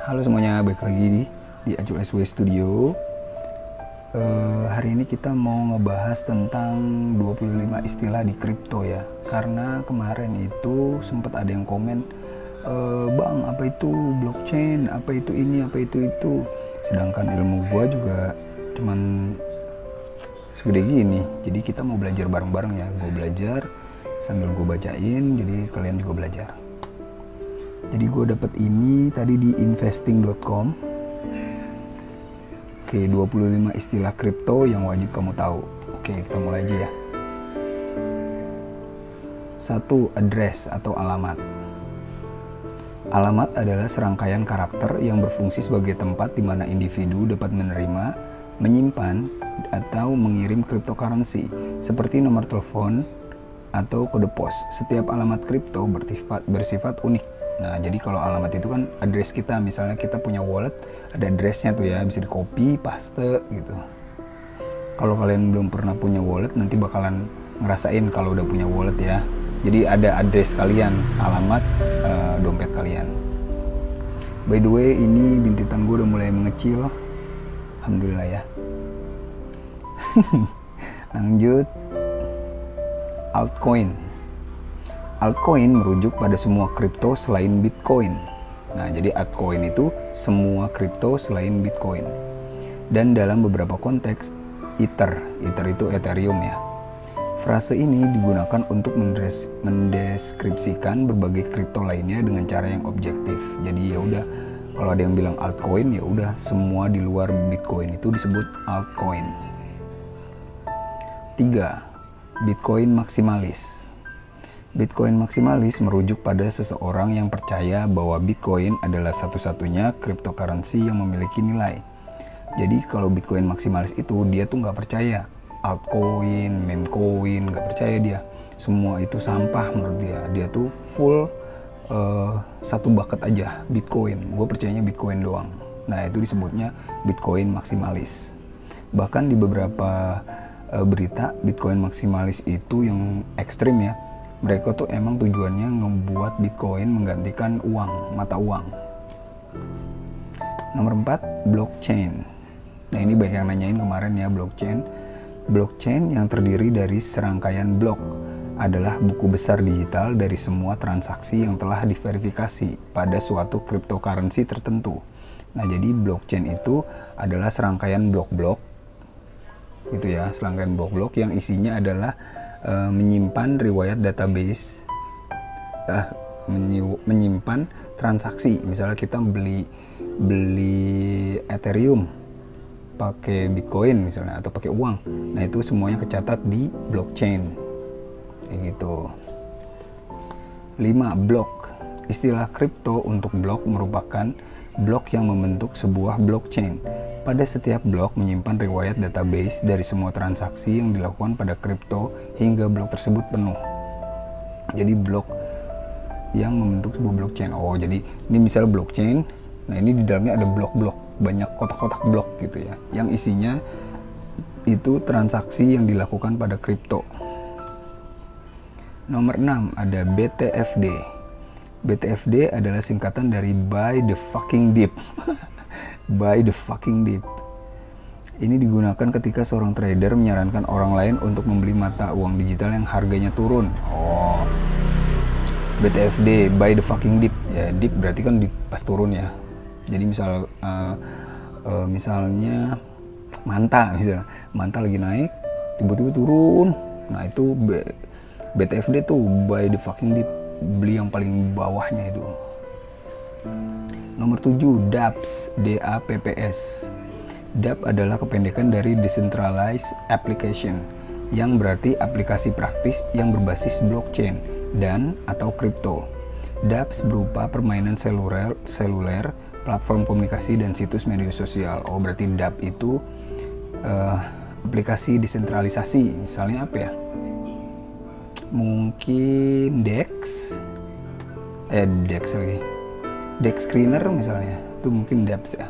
Halo semuanya, balik lagi di Acul SW Studio. Hari ini kita mau ngebahas tentang 25 istilah di kripto ya. Karena kemarin itu sempat ada yang komen, Bang, apa itu blockchain, apa itu ini, apa itu. Sedangkan ilmu gua juga cuman segede gini. Jadi kita mau belajar bareng-bareng ya. Gue belajar sambil gue bacain, jadi kalian juga belajar. Jadi gue dapet ini tadi di investing.com. Oke, 25 istilah kripto yang wajib kamu tahu. Oke, kita mulai aja ya. 1. Address atau alamat. Alamat adalah serangkaian karakter yang berfungsi sebagai tempat di mana individu dapat menerima, menyimpan, atau mengirim cryptocurrency seperti nomor telepon atau kode pos. Setiap alamat kripto bersifat unik. Nah, jadi kalau alamat itu kan address kita, misalnya kita punya wallet, ada addressnya tuh ya, bisa di copy, paste gitu. Kalau kalian belum pernah punya wallet, nanti bakalan ngerasain kalau udah punya wallet ya. Jadi ada address kalian, alamat dompet kalian. By the way, ini bintitan gue udah mulai mengecil, alhamdulillah ya. Lanjut, altcoin. Altcoin merujuk pada semua kripto selain Bitcoin. Nah, jadi altcoin itu semua kripto selain Bitcoin. Dan dalam beberapa konteks, Ether itu Ethereum ya. Frase ini digunakan untuk mendeskripsikan berbagai kripto lainnya dengan cara yang objektif. Jadi ya udah, kalau ada yang bilang altcoin, ya udah semua di luar Bitcoin itu disebut altcoin. 3. Bitcoin maksimalis. Bitcoin maksimalis merujuk pada seseorang yang percaya bahwa Bitcoin adalah satu-satunya cryptocurrency yang memiliki nilai. Jadi kalau Bitcoin maksimalis itu dia tuh nggak percaya altcoin, meme coin, nggak percaya dia. Semua itu sampah menurut dia. Dia tuh full satu bucket aja Bitcoin. Gue percayanya Bitcoin doang. Nah, itu disebutnya Bitcoin maksimalis. Bahkan di beberapa berita Bitcoin maksimalis itu yang ekstrim ya. Mereka tuh emang tujuannya ngebuat Bitcoin menggantikan uang, mata uang. Nomor 4, blockchain. Nah, ini banyak yang nanyain kemarin ya, blockchain. Blockchain yang terdiri dari serangkaian blok adalah buku besar digital dari semua transaksi yang telah diverifikasi pada suatu cryptocurrency tertentu. Nah, jadi blockchain itu adalah serangkaian blok-blok gitu ya, serangkaian blok-blok yang isinya adalah menyimpan riwayat database, menyimpan transaksi. Misalnya kita beli Ethereum pakai Bitcoin misalnya atau pakai uang. Nah, itu semuanya kecatat di blockchain. Kayak gitu. 5. Blok. Istilah kripto untuk blok merupakan blok yang membentuk sebuah blockchain. Pada setiap blok menyimpan riwayat database dari semua transaksi yang dilakukan pada kripto hingga blok tersebut penuh. Jadi blok yang membentuk sebuah blockchain. Oh, jadi ini misalnya blockchain. Nah, ini di dalamnya ada blok-blok, banyak kotak-kotak blok gitu ya, yang isinya itu transaksi yang dilakukan pada kripto. Nomor 6 ada BTFD. BTFD adalah singkatan dari Buy the Fucking Dip. Buy the Fucking Dip. Ini digunakan ketika seorang trader menyarankan orang lain untuk membeli mata uang digital yang harganya turun. Oh, BTFD, Buy the Fucking Dip. Ya, dip berarti kan pas turun ya. Jadi misalnya manta lagi naik, tiba-tiba turun. Nah, itu BTFD tuh, Buy the Fucking Dip. Beli yang paling bawahnya itu. Nomor 7, DApps, DApps. DApp adalah kependekan dari Decentralized Application, yang berarti aplikasi praktis yang berbasis blockchain dan atau kripto. DApps berupa permainan seluler, platform komunikasi, dan situs media sosial. Oh, berarti DApp itu aplikasi desentralisasi. Misalnya apa ya? Mungkin Dex lagi. Dex Screener misalnya, itu mungkin DApps ya.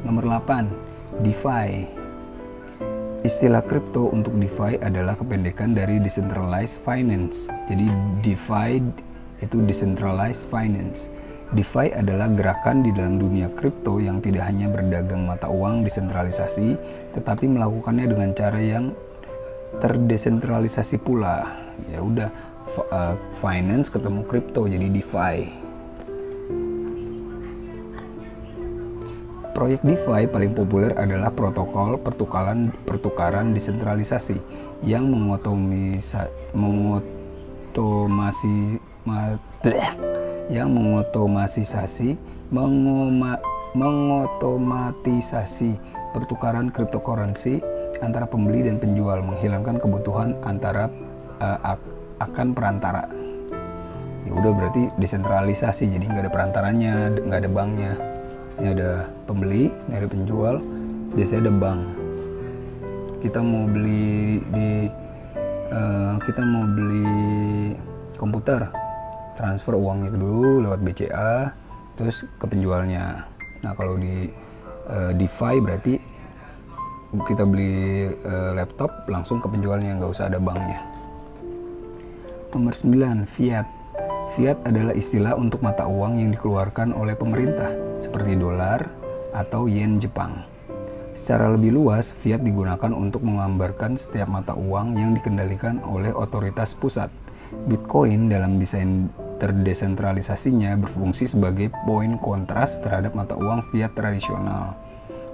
Nomor 8, DeFi. Istilah kripto untuk DeFi adalah kependekan dari Decentralized Finance. Jadi DeFi itu Decentralized Finance, DeFi adalah gerakan di dalam dunia kripto yang tidak hanya berdagang mata uang desentralisasi, tetapi melakukannya dengan cara yang terdesentralisasi pula. Ya udah, finance ketemu kripto jadi DeFi. Proyek DeFi paling populer adalah protokol pertukaran desentralisasi yang mengotomatisasi pertukaran cryptocurrency antara pembeli dan penjual, menghilangkan kebutuhan akan perantara. Ya udah, berarti desentralisasi, jadi nggak ada perantaranya, nggak ada banknya. Ini ada pembeli, ini ada penjual, biasanya ada bank. Kita mau beli komputer, transfer uangnya dulu lewat BCA, terus ke penjualnya. Nah kalau di DeFi berarti kita beli laptop langsung ke penjualnya, nggak usah ada banknya. Nomor 9, fiat. Fiat adalah istilah untuk mata uang yang dikeluarkan oleh pemerintah, seperti dolar atau yen Jepang. Secara lebih luas, fiat digunakan untuk menggambarkan setiap mata uang yang dikendalikan oleh otoritas pusat. Bitcoin dalam desain terdesentralisasinya berfungsi sebagai poin kontras terhadap mata uang fiat tradisional.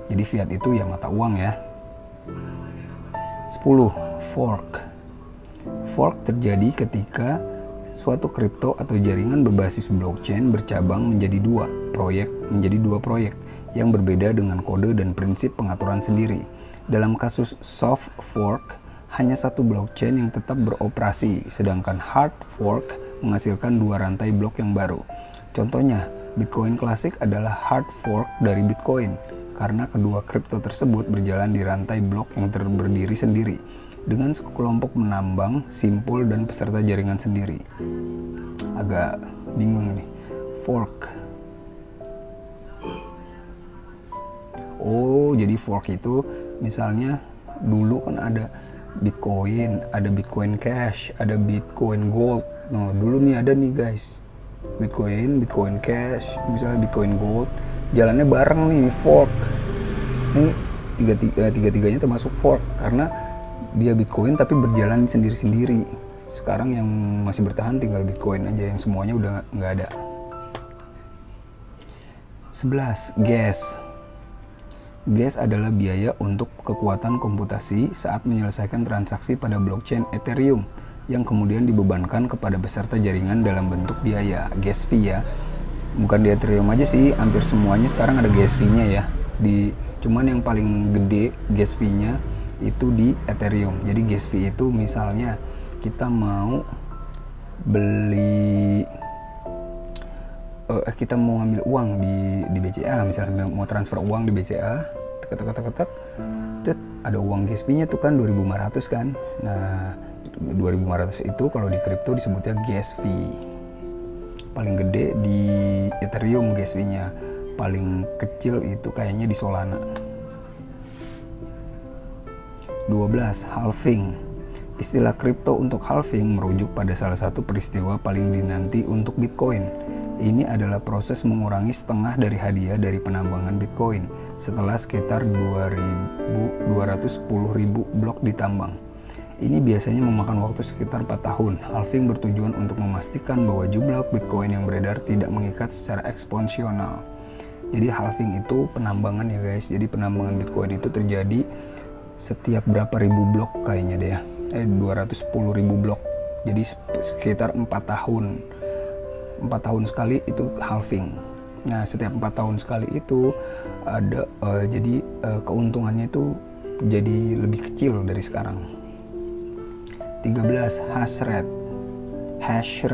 Jadi fiat itu ya mata uang ya. 10. Fork. Fork terjadi ketika suatu kripto atau jaringan berbasis blockchain bercabang menjadi dua proyek yang berbeda dengan kode dan prinsip pengaturan sendiri. Dalam kasus soft fork, hanya satu blockchain yang tetap beroperasi, sedangkan hard fork menghasilkan dua rantai blok yang baru. Contohnya, Bitcoin klasik adalah hard fork dari Bitcoin, karena kedua kripto tersebut berjalan di rantai blok yang berdiri sendiri, dengan sekelompok penambang, simpul, dan peserta jaringan sendiri. Agak bingung ini. Fork. Oh, jadi fork itu misalnya dulu kan ada Bitcoin, ada Bitcoin Cash, ada Bitcoin Gold. Nah, dulu nih ada nih guys. Bitcoin Cash, misalnya Bitcoin Gold. Jalannya bareng nih, fork. Ini tiga-tiganya termasuk fork karena dia Bitcoin tapi berjalan sendiri-sendiri. Sekarang yang masih bertahan tinggal Bitcoin aja, yang semuanya udah nggak ada. 11. Gas. Gas adalah biaya untuk kekuatan komputasi saat menyelesaikan transaksi pada blockchain Ethereum yang kemudian dibebankan kepada peserta jaringan dalam bentuk biaya, gas fee ya. Bukan di Ethereum aja sih, hampir semuanya sekarang ada gas fee-nya ya. Cuman yang paling gede gas fee-nya itu di Ethereum. Jadi gas fee itu misalnya kita mau beli kita mau ngambil uang di BCA, misalnya mau transfer uang di BCA, ketek, ada uang gas fee-nya tuh kan 2.500 kan. Nah, 2.500 itu kalau di kripto disebutnya gas fee. Paling gede di Ethereum gas fee-nya, paling kecil itu kayaknya di Solana. 12. Halving. Istilah kripto untuk halving merujuk pada salah satu peristiwa paling dinanti untuk Bitcoin. Ini adalah proses mengurangi setengah dari hadiah dari penambangan Bitcoin setelah sekitar 210.000 blok ditambang. Ini biasanya memakan waktu sekitar 4 tahun. Halving bertujuan untuk memastikan bahwa jumlah Bitcoin yang beredar tidak mengikat secara eksponensial. Jadi halving itu penambangan ya guys. Jadi penambangan Bitcoin itu terjadi setiap berapa ribu blok kayaknya deh ya. 210.000 blok. Jadi sekitar 4 tahun. 4 tahun sekali itu halving. Nah, setiap 4 tahun sekali itu ada jadi keuntungannya itu jadi lebih kecil dari sekarang. 13. Hash rate. Hash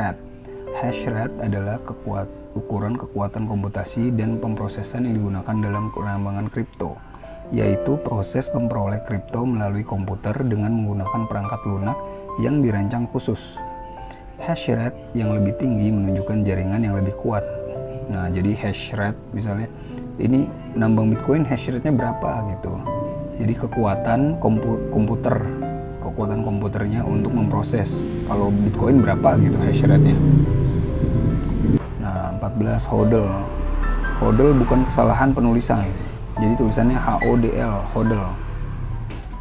rate adalah ukuran kekuatan komputasi dan pemrosesan yang digunakan dalam penambangan kripto, yaitu proses memperoleh kripto melalui komputer dengan menggunakan perangkat lunak yang dirancang khusus. Hash rate yang lebih tinggi menunjukkan jaringan yang lebih kuat. Nah, jadi hash rate misalnya ini nambang Bitcoin hash rate-nya berapa gitu. Jadi kekuatan kekuatan komputernya untuk memproses kalau Bitcoin berapa gitu hash rate-nya. Nah, 14. 14 hodl. Hodl bukan kesalahan penulisan. Jadi tulisannya HODL, hodl.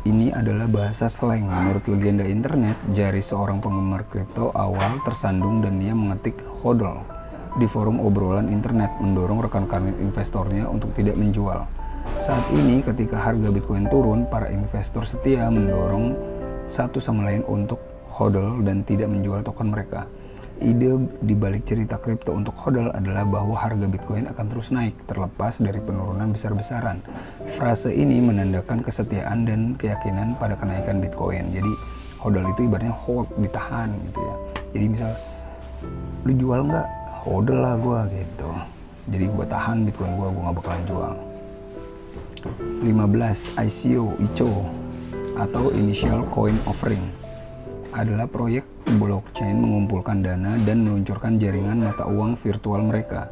Ini adalah bahasa slang. Menurut legenda internet, jari seorang penggemar kripto awal tersandung dan ia mengetik hodl di forum obrolan internet, mendorong rekan-rekan investornya untuk tidak menjual. Saat ini ketika harga Bitcoin turun, para investor setia mendorong satu sama lain untuk hodl dan tidak menjual token mereka. Ide di balik cerita kripto untuk hodl adalah bahwa harga Bitcoin akan terus naik terlepas dari penurunan besar-besaran. Frase ini menandakan kesetiaan dan keyakinan pada kenaikan Bitcoin. Jadi hodl itu ibaratnya hold, ditahan gitu ya. Jadi misal lu jual nggak? Hodl lah gua gitu. Jadi gua tahan Bitcoin gua nggak bakalan jual. 15. ICO atau Initial Coin Offering adalah proyek blockchain mengumpulkan dana dan meluncurkan jaringan mata uang virtual mereka.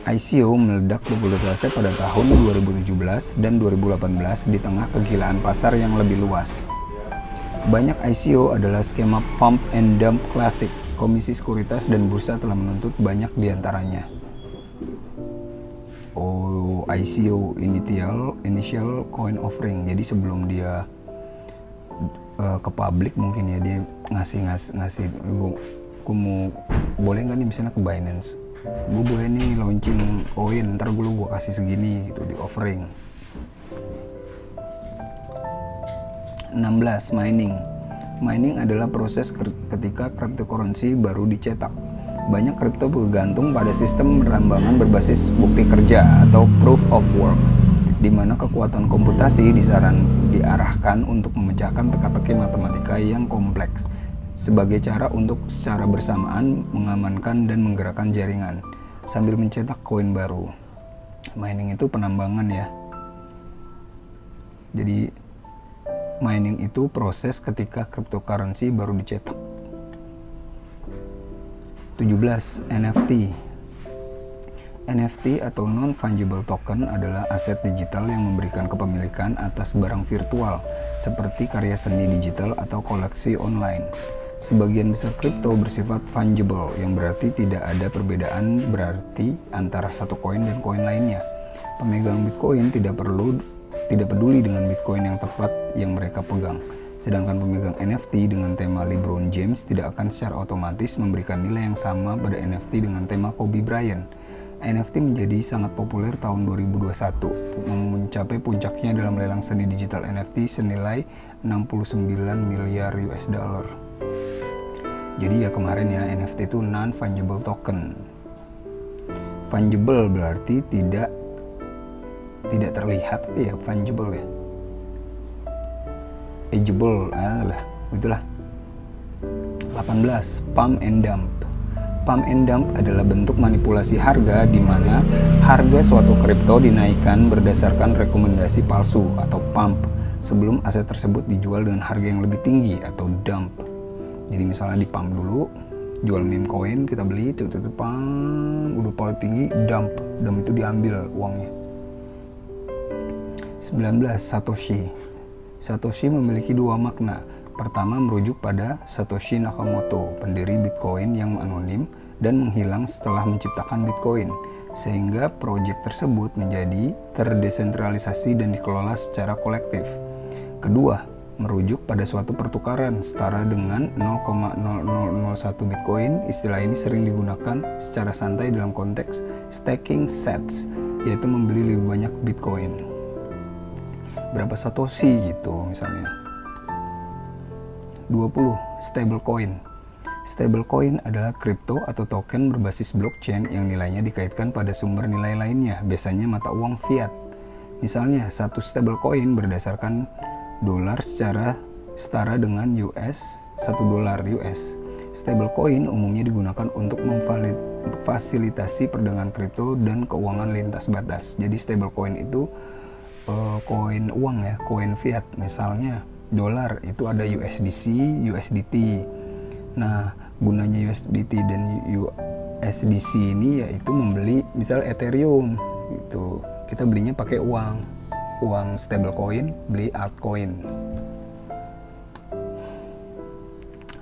ICO meledak popularitasnya pada tahun 2017 dan 2018 di tengah kegilaan pasar yang lebih luas. Banyak ICO adalah skema pump and dump klasik. Komisi Sekuritas dan Bursa telah menuntut banyak diantaranya. ICO, Initial Coin Offering. Jadi sebelum dia ke publik mungkin ya, dia ngasih gue mau, boleh nggak nih misalnya ke Binance, gue boleh nih launching koin, ntar gue kasih segini gitu di offering. 16. Mining adalah proses ketika cryptocurrency baru dicetak. Banyak kripto bergantung pada sistem perambangan berbasis bukti kerja atau proof of work, di mana kekuatan komputasi diarahkan untuk memecahkan teka-teki matematika yang kompleks sebagai cara untuk secara bersamaan mengamankan dan menggerakkan jaringan sambil mencetak koin baru. Mining itu penambangan ya. Jadi mining itu proses ketika cryptocurrency baru dicetak. 17. NFT atau non-fungible token adalah aset digital yang memberikan kepemilikan atas barang virtual seperti karya seni digital atau koleksi online. Sebagian besar kripto bersifat fungible, yang berarti tidak ada perbedaan berarti antara satu koin dan koin lainnya. Pemegang Bitcoin tidak peduli dengan Bitcoin yang tepat yang mereka pegang. Sedangkan pemegang NFT dengan tema LeBron James tidak akan secara otomatis memberikan nilai yang sama pada NFT dengan tema Kobe Bryant. NFT menjadi sangat populer tahun 2021, mencapai puncaknya dalam lelang seni digital NFT senilai 69 miliar US dollar. Jadi ya kemarin ya, NFT itu non-fungible token. Fungible berarti tidak terlihat, tapi ya fungible ya. Ageable, itulah. 18. Pump and dump. Pump and dump adalah bentuk manipulasi harga di mana harga suatu kripto dinaikkan berdasarkan rekomendasi palsu atau pump sebelum aset tersebut dijual dengan harga yang lebih tinggi atau dump. Jadi misalnya di pump dulu, jual meme coin, kita beli itu pump udah paling tinggi, dump itu diambil uangnya. 19. Satoshi memiliki dua makna. Pertama merujuk pada Satoshi Nakamoto, pendiri Bitcoin yang anonim dan menghilang setelah menciptakan Bitcoin, sehingga proyek tersebut menjadi terdesentralisasi dan dikelola secara kolektif. Kedua, merujuk pada suatu pertukaran setara dengan 0,0001 Bitcoin. Istilah ini sering digunakan secara santai dalam konteks staking sats, yaitu membeli lebih banyak Bitcoin. Berapa Satoshi gitu misalnya. 20. Stablecoin. Stablecoin adalah kripto atau token berbasis blockchain yang nilainya dikaitkan pada sumber nilai lainnya, biasanya mata uang fiat. Misalnya, satu stablecoin berdasarkan dolar secara setara dengan $1 US. Stablecoin umumnya digunakan untuk memfasilitasi perdagangan kripto dan keuangan lintas batas. Jadi stablecoin itu koin uang ya, koin fiat. Misalnya dolar itu ada USDC, USDT. Nah, gunanya USDT dan USDC ini yaitu membeli misal Ethereum gitu. Kita belinya pakai uang stablecoin, beli altcoin.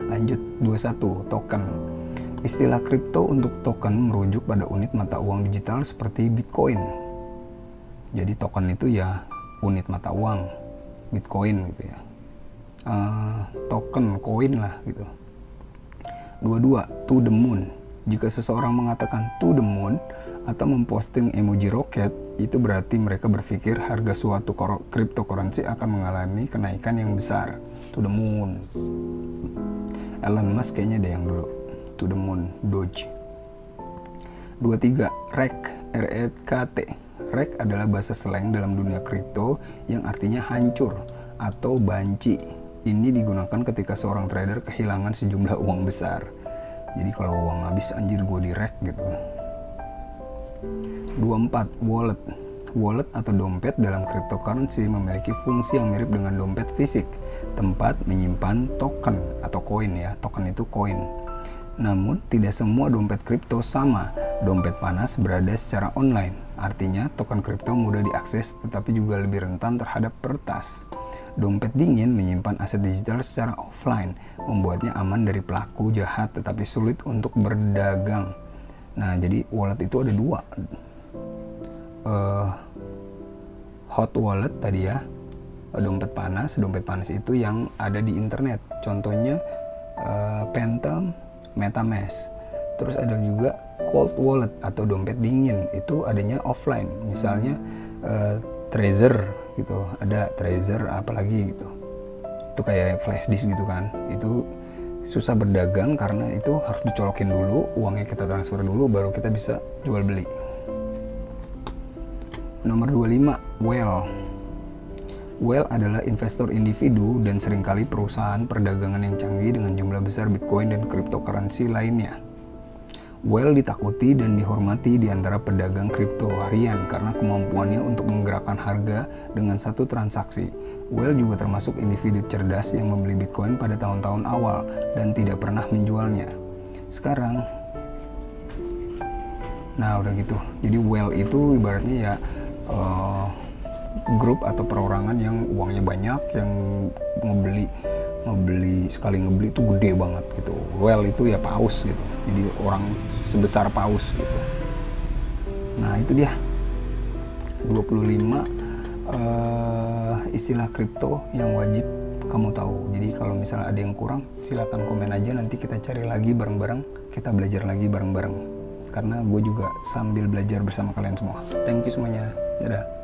Lanjut 21, token. Istilah kripto untuk token merujuk pada unit mata uang digital seperti Bitcoin. Jadi token itu ya unit mata uang, Bitcoin gitu ya. Token, koin lah gitu. 22. To the moon. Jika seseorang mengatakan to the moon atau memposting emoji roket, itu berarti mereka berpikir harga suatu cryptocurrency akan mengalami kenaikan yang besar. To the moon. Elon Musk kayaknya ada yang dulu. To the moon, Doge. 23. REK, R-E-K-T. REK adalah bahasa slang dalam dunia kripto yang artinya hancur atau banci. Ini digunakan ketika seorang trader kehilangan sejumlah uang besar. Jadi kalau uang habis, anjir gue di REK gitu. 24. Wallet. Wallet atau dompet dalam cryptocurrency memiliki fungsi yang mirip dengan dompet fisik, tempat menyimpan token atau koin ya. Token itu koin. Namun, tidak semua dompet kripto sama. Dompet panas berada secara online. Artinya, token kripto mudah diakses tetapi juga lebih rentan terhadap peretas. Dompet dingin menyimpan aset digital secara offline, membuatnya aman dari pelaku jahat tetapi sulit untuk berdagang. Nah, jadi wallet itu ada dua. Hot wallet tadi ya, dompet panas itu yang ada di internet. Contohnya Phantom, MetaMask. Terus ada juga cold wallet atau dompet dingin, itu adanya offline. Misalnya Trezor gitu, ada Trezor apalagi gitu. Itu kayak flash disk gitu kan. Itu susah berdagang karena itu harus dicolokin dulu, uangnya kita transfer dulu baru kita bisa jual beli. Nomor 25, Whale. Whale adalah investor individu dan seringkali perusahaan perdagangan yang canggih dengan jumlah besar Bitcoin dan cryptocurrency lainnya. Whale ditakuti dan dihormati di antara pedagang kripto harian karena kemampuannya untuk menggerakkan harga dengan satu transaksi. Whale juga termasuk individu cerdas yang membeli Bitcoin pada tahun-tahun awal dan tidak pernah menjualnya. Sekarang, nah udah gitu. Jadi Whale itu ibaratnya ya grup atau perorangan yang uangnya banyak, yang ngebeli sekali ngebeli itu gede banget gitu. Whale itu ya paus gitu, jadi orang sebesar paus gitu. Nah itu dia 25 istilah kripto yang wajib kamu tahu. Jadi kalau misalnya ada yang kurang, silakan komen aja, nanti kita cari lagi bareng-bareng, kita belajar lagi bareng-bareng, karena gue juga sambil belajar bersama kalian semua. Thank you semuanya, dadah.